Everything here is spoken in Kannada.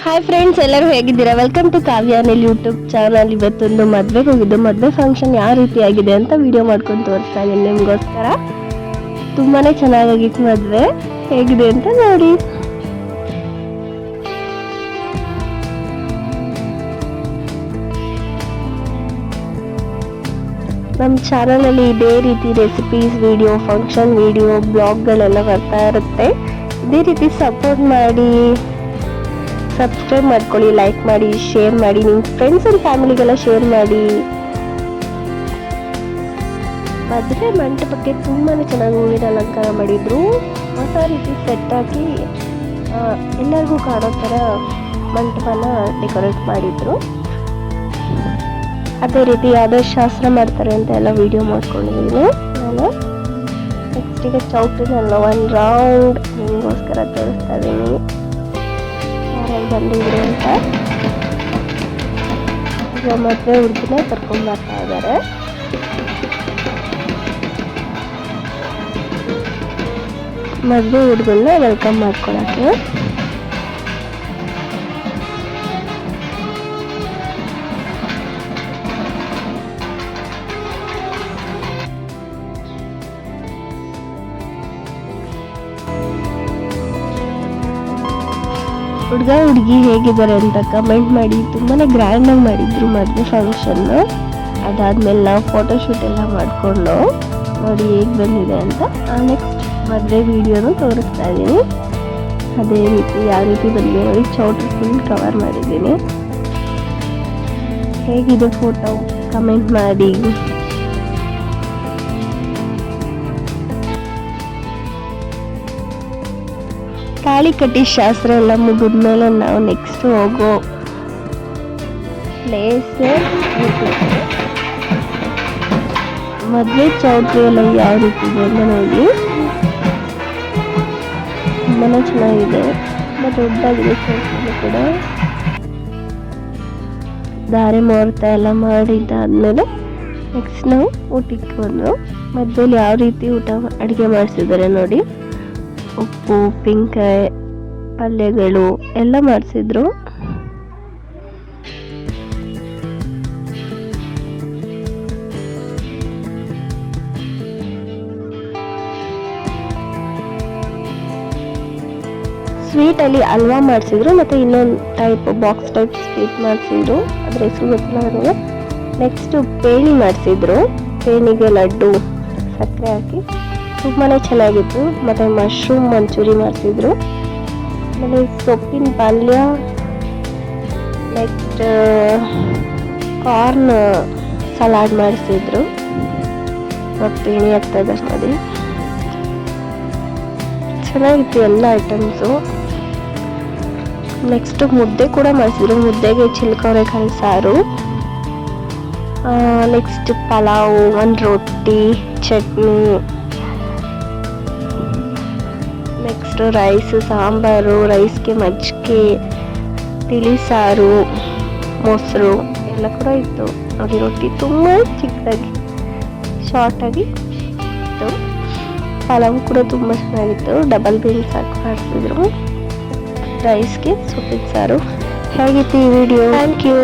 ಹಾಯ್ ಫ್ರೆಂಡ್ಸ್, ಎಲ್ಲರೂ ಹೇಗಿದ್ದೀರಾ? Welcome to Kavya Anil YouTube channel. ಇವತ್ತೊಂದು ಮದುವೆಗೆ ಹೋಗಿದ್ದು, ಮದುವೆ ಫಂಕ್ಷನ್ ಯಾವ ರೀತಿ ಆಗಿದೆ ಅಂತ ವಿಡಿಯೋ ಮಾಡ್ಕೊಂಡು ತೋರಿಸ್ತಾ ಇದ್ದೀನಿ ನಿಮಗೋಸ್ಕರ. ತುಂಬಾನೇ ಚೆನ್ನಾಗಿತ್ತು ಮದುವೆ. ಹೇಗಿದೆ ಅಂತ ನೋಡಿ. ನಮ್ಮ ಚಾನಲಲ್ಲಿ ಇದೇ ರೀತಿ ರೆಸಿಪೀಸ್ ವಿಡಿಯೋ, ಫಂಕ್ಷನ್ ವಿಡಿಯೋ, ಬ್ಲಾಗ್ಗಳೆಲ್ಲ ಬರ್ತಾ ಇರುತ್ತೆ. ಇದೇ ರೀತಿ ಸಪೋರ್ಟ್ ಮಾಡಿ, ಸಬ್ಸ್ಕ್ರೈಬ್ ಮಾಡ್ಕೊಳ್ಳಿ, ಲೈಕ್ ಮಾಡಿ, ಶೇರ್ ಮಾಡಿ, ನಿಮ್ಮ ಫ್ರೆಂಡ್ಸ್ ಆ್ಯಂಡ್ ಫ್ಯಾಮಿಲಿಗೆಲ್ಲ ಶೇರ್ ಮಾಡಿ. ಮದುವೆ ಮಂಟಪಕ್ಕೆ ತುಂಬಾ ಚೆನ್ನಾಗಿ ಹೂವಿನ ಅಲಂಕಾರ ಮಾಡಿದ್ರು. ಹೊಸ ರೀತಿ ಸೆಟ್ ಹಾಕಿ ಎಲ್ಲರಿಗೂ ಕಾಣೋ ಥರ ಮಂಟಪನ ಡೆಕೋರೇಟ್ ಮಾಡಿದ್ರು. ಅದೇ ರೀತಿ ಯಾವುದೋ ಶಾಸ್ತ್ರ ಮಾಡ್ತಾರೆ ಅಂತ ಎಲ್ಲ ವಿಡಿಯೋ ಮಾಡ್ಕೊಂಡಿದ್ದೀನಿ ನಾನು. ನೆಕ್ಸ್ಟ್ ಈಗ ಚೌಟ್ರಿನೆಲ್ಲ ಒಂದು ರೌಂಡ್ ನಿಮಗೋಸ್ಕರ ತೋರಿಸ್ತಾ ಇದ್ದೀನಿ. ಯಾರ್ಯಾರು ಬಂದಿದ್ರು ಅಂತ. ಈಗ ಮದುವೆ ಹುಡುಗಿನ ಕರ್ಕೊಂಡು ಬರ್ತಾ ಇದ್ದಾರೆ. ಮದುವೆ ಹುಡುಗನ್ನ ವೆಲ್ಕಮ್ ಮಾಡ್ಕೊಳಕ್ಕೆ. ಹುಡುಗ ಹುಡುಗಿ ಹೇಗಿದ್ದಾರೆ ಅಂತ ಕಮೆಂಟ್ ಮಾಡಿ. ತುಂಬಾನೇ ಗ್ರ್ಯಾಂಡಾಗಿ ಮಾಡಿದ್ರು ಮದುವೆ ಫಂಕ್ಷನ್. ಅದಾದ್ಮೇಲೆ ನಾವು ಫೋಟೋಶೂಟ್ ಎಲ್ಲ ಮಾಡಿಕೊಂಡು ನೋಡಿ ಹೇಗೆ ಬಂದಿದೆ ಅಂತ. ನೆಕ್ಸ್ಟ್ ಮದುವೆ ವಿಡಿಯೋನು ತೋರಿಸ್ತಾ ಇದ್ದೀನಿ. ಅದೇ ರೀತಿ ಯಾವ ರೀತಿ ಬಂದಿದೆ ನೋಡಿ. ಚೌಟ್ರಿ ಫುಲ್ ಕವರ್ ಮಾಡಿದ್ದೀನಿ. ಹೇಗಿದೆ ಫೋಟೋ ಕಮೆಂಟ್ ಮಾಡಿ. ತಾಳಿ ಕಟ್ಟಿ ಶಾಸ್ತ್ರ ಎಲ್ಲ ಮುಗಿದ್ಮೇಲೆ ನಾವು ನೆಕ್ಸ್ಟ್ ಹೋಗೋ ಪ್ಲೇಸ್ ಮದುವೆ ಚೌಟ್ರಿ ಎಲ್ಲ ಯಾವ ರೀತಿ ಇದೆ ಅಂತ ನೋಡಿ. ತುಂಬಾ ಚೆನ್ನಾಗಿದೆ, ತುಂಬ ದೊಡ್ಡದಾಗಿದೆ ಚೌಟ್ರಿ ಕೂಡ. ಧಾರೆ ಮುಹೂರ್ತ ಎಲ್ಲ ಮಾಡಿದ್ದಾದ್ಮೇಲೆ ನೆಕ್ಸ್ಟ್ ನಾವು ಊಟಕ್ಕೆ ಬಂದು ಮದುವೆಲಿ ಯಾವ ರೀತಿ ಅಡುಗೆ ಮಾಡಿಸಿದ್ದಾರೆ ನೋಡಿ. ಉಪ್ಪು, ಉಪ್ಪಿನಕಾಯಿ, ಪಲ್ಯಗಳು ಎಲ್ಲ ಮಾಡಿಸಿದ್ರು. ಸ್ವೀಟಲ್ಲಿ ಹಲ್ವಾ ಮಾಡಿಸಿದ್ರು, ಮತ್ತು ಇನ್ನೊಂದು ಟೈಪ್ ಬಾಕ್ಸ್ ಟೈಪ್ ಸ್ವೀಟ್ ಮಾಡಿಸಿದ್ರು. ಅದ್ರ ಹೆಸರು ಗೊತ್ತಿಲ್ಲ ನನಗೆ. ನೆಕ್ಸ್ಟ್ ಪೇಣಿ ಮಾಡಿಸಿದ್ರು. ಪೇಣಿಗೆ ಲಡ್ಡು ಸಕ್ಕರೆ ಹಾಕಿ ತುಂಬಾ ಚೆನ್ನಾಗಿತ್ತು. ಮತ್ತು ಮಶ್ರೂಮ್ ಮಂಚೂರಿ ಮಾಡಿಸಿದ್ರು. ಆಮೇಲೆ ಸೊಪ್ಪಿನ ಪಲ್ಯ, ನೆಕ್ಸ್ಟ್ ಕಾರ್ನ್ ಸಲಾಡ್ ಮಾಡಿಸಿದ್ರು. ಪೇಣಿ ಆಗ್ತಾಯಿದೆ ನೋಡಿ. ಚೆನ್ನಾಗಿತ್ತು ಎಲ್ಲ ಐಟಮ್ಸು. ನೆಕ್ಸ್ಟ್ ಮುದ್ದೆ ಕೂಡ ಮಾಡಿಸಿದ್ರು. ಮುದ್ದೆಗೆ ಚಿಲ್ಕವರೆಕಾಯಿ ಸಾರು, ನೆಕ್ಸ್ಟ್ ಪಲಾವು, ಒಂದು ರೊಟ್ಟಿ, ಚಟ್ನಿ, ನೆಕ್ಸ್ಟ್ ರೈಸ್, ಸಾಂಬಾರು, ರೈಸ್ಗೆ ಮಜ್ಜಿಗೆ, ತಿಳಿ ಸಾರು, ಮೊಸರು ಎಲ್ಲ ಕೂಡ ಇತ್ತು ನೋಡಿ. ರೊಟ್ಟಿ ತುಂಬ ಚಿಕ್ಕದಾಗಿ ಶಾರ್ಟಾಗಿ ಇತ್ತು. ಪಲಾವು ಕೂಡ ತುಂಬ ಚೆನ್ನಾಗಿತ್ತು. ಡಬಲ್ ಬೀನ್ಸ್ ಹಾಕಿ ಮಾಡಿಸಿದ್ರು. ರೈಸ್ಗೆ ಸೊಪ್ಪಿನ ಸಾರು. ಹೇಗಿತ್ತು ಈ ವಿಡಿಯೋ? Thank you.